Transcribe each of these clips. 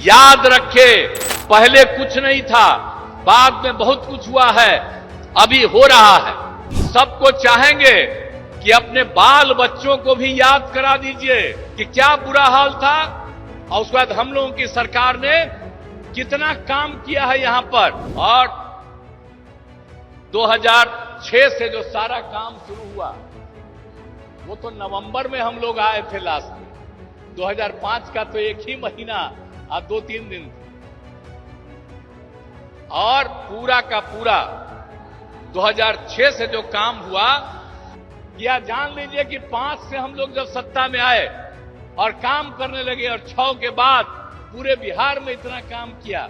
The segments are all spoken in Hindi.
याद रखे, पहले कुछ नहीं था, बाद में बहुत कुछ हुआ है, अभी हो रहा है। सबको चाहेंगे कि अपने बाल बच्चों को भी याद करा दीजिए कि क्या बुरा हाल था और उसके बाद हम लोगों की सरकार ने कितना काम किया है यहां पर। और 2006 से जो सारा काम शुरू हुआ वो तो नवंबर में हम लोग आए थे लास्ट में। 2005 का तो एक ही महीना और 2-3 दिन और पूरा का पूरा 2006 से जो काम हुआ, या जान लीजिए कि 5 से हम लोग जब सत्ता में आए और काम करने लगे और 6 के बाद पूरे बिहार में इतना काम किया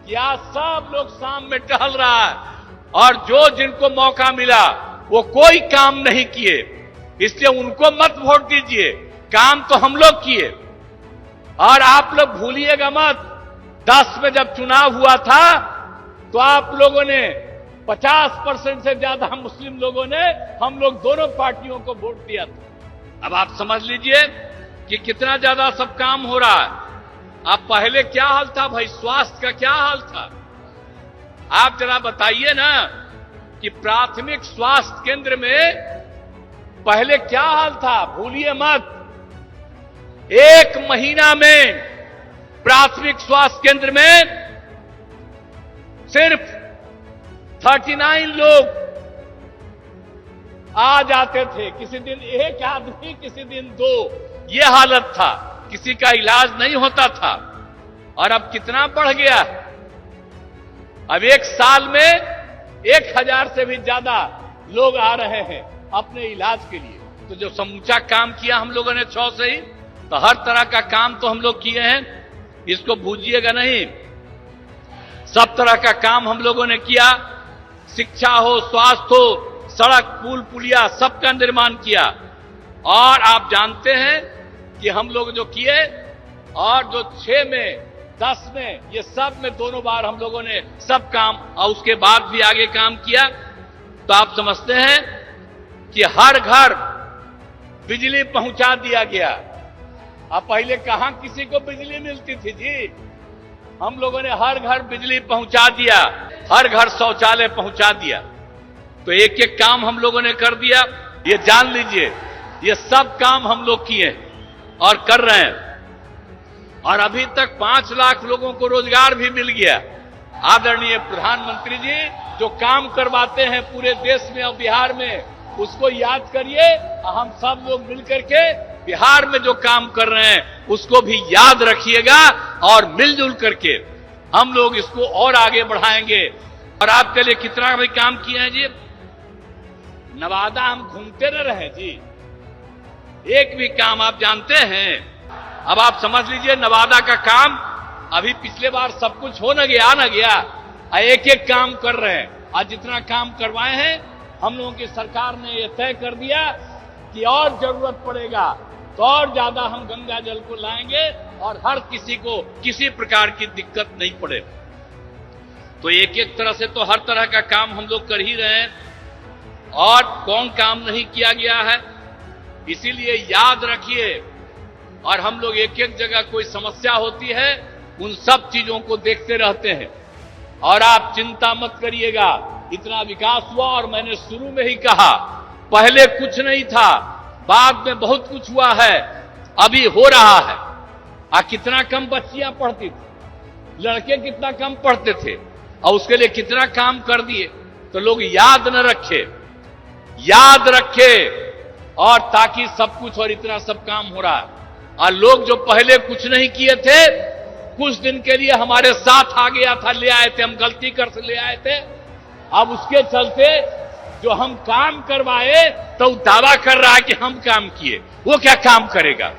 कि आज सब लोग शाम में टहल रहा है और जो जिनको मौका मिला वो कोई काम नहीं किए, इसलिए उनको मत वोट दीजिए। काम तो हम लोग किए। और आप लोग भूलिएगा मत, 10 में जब चुनाव हुआ था तो आप लोगों ने 50% से ज्यादा मुस्लिम लोगों ने हम लोग दोनों पार्टियों को वोट दिया था। अब आप समझ लीजिए कि कितना ज्यादा सब काम हो रहा है। अब पहले क्या हाल था भाई, स्वास्थ्य का क्या हाल था, आप जरा बताइए ना कि प्राथमिक स्वास्थ्य केंद्र में पहले क्या हाल था। भूलिए मत, 1 महीना में प्राथमिक स्वास्थ्य केंद्र में सिर्फ 39 लोग आ जाते थे, किसी दिन 1 आदमी, किसी दिन 2, ये हालत था, किसी का इलाज नहीं होता था। और अब कितना बढ़ गया, अब 1 साल में 1000 से भी ज्यादा लोग आ रहे हैं अपने इलाज के लिए। तो जो समूचा काम किया हम लोगों ने 6 से ही, तो हर तरह का काम तो हम लोग किए हैं, इसको भूलिएगा नहीं। सब तरह का काम हम लोगों ने किया, शिक्षा हो, स्वास्थ्य हो, सड़क, पुल, पुलिया, सबका निर्माण किया। और आप जानते हैं कि हम लोग जो किए, और जो 6 में 10 में, ये सब में दोनों बार हम लोगों ने सब काम और उसके बाद भी आगे काम किया। तो आप समझते हैं कि हर घर बिजली पहुंचा दिया गया। अब पहले कहां किसी को बिजली मिलती थी जी, हम लोगों ने हर घर बिजली पहुंचा दिया, हर घर शौचालय पहुंचा दिया। तो एक एक काम हम लोगों ने कर दिया। ये जान लीजिए, ये सब काम हम लोग किए और कर रहे हैं। और अभी तक 5 लाख लोगों को रोजगार भी मिल गया। आदरणीय प्रधानमंत्री जी जो काम करवाते हैं पूरे देश में और बिहार में, उसको याद करिए। हम सब लोग मिलकर के बिहार में जो काम कर रहे हैं उसको भी याद रखिएगा और मिलजुल करके हम लोग इसको और आगे बढ़ाएंगे। और आपके लिए कितना भी काम किए हैं जी। नवादा हम घूमते न रहे जी, एक भी काम आप जानते हैं। अब आप समझ लीजिए नवादा का काम, अभी पिछले बार सब कुछ हो न गया, एक एक काम कर रहे हैं। आज जितना काम करवाए हैं हम लोगों की सरकार ने यह तय कर दिया कि और जरूरत पड़ेगा तो और ज्यादा हम गंगा जल को लाएंगे और हर किसी को किसी प्रकार की दिक्कत नहीं पड़े। तो एक एक तरह से तो हर तरह का काम हम लोग कर ही रहे हैं, और कौन काम नहीं किया गया है। इसीलिए याद रखिए, और हम लोग एक एक जगह कोई समस्या होती है उन सब चीजों को देखते रहते हैं। और आप चिंता मत करिएगा, इतना विकास हुआ। और मैंने शुरू में ही कहा, पहले कुछ नहीं था, बाद में बहुत कुछ हुआ है, अभी हो रहा है। कितना कम बच्चियां पढ़ती थी, लड़के कितना कम पढ़ते थे, और उसके लिए कितना काम कर दिए। तो लोग याद न रखे, याद रखे, और ताकि सब कुछ और इतना सब काम हो रहा है। और लोग जो पहले कुछ नहीं किए थे, कुछ दिन के लिए हमारे साथ आ गया था, ले आए थे, हम गलती कर से ले आए थे। अब उसके चलते जो हम काम करवाए तो दावा कर रहा है कि हम काम किए, वो क्या काम करेगा।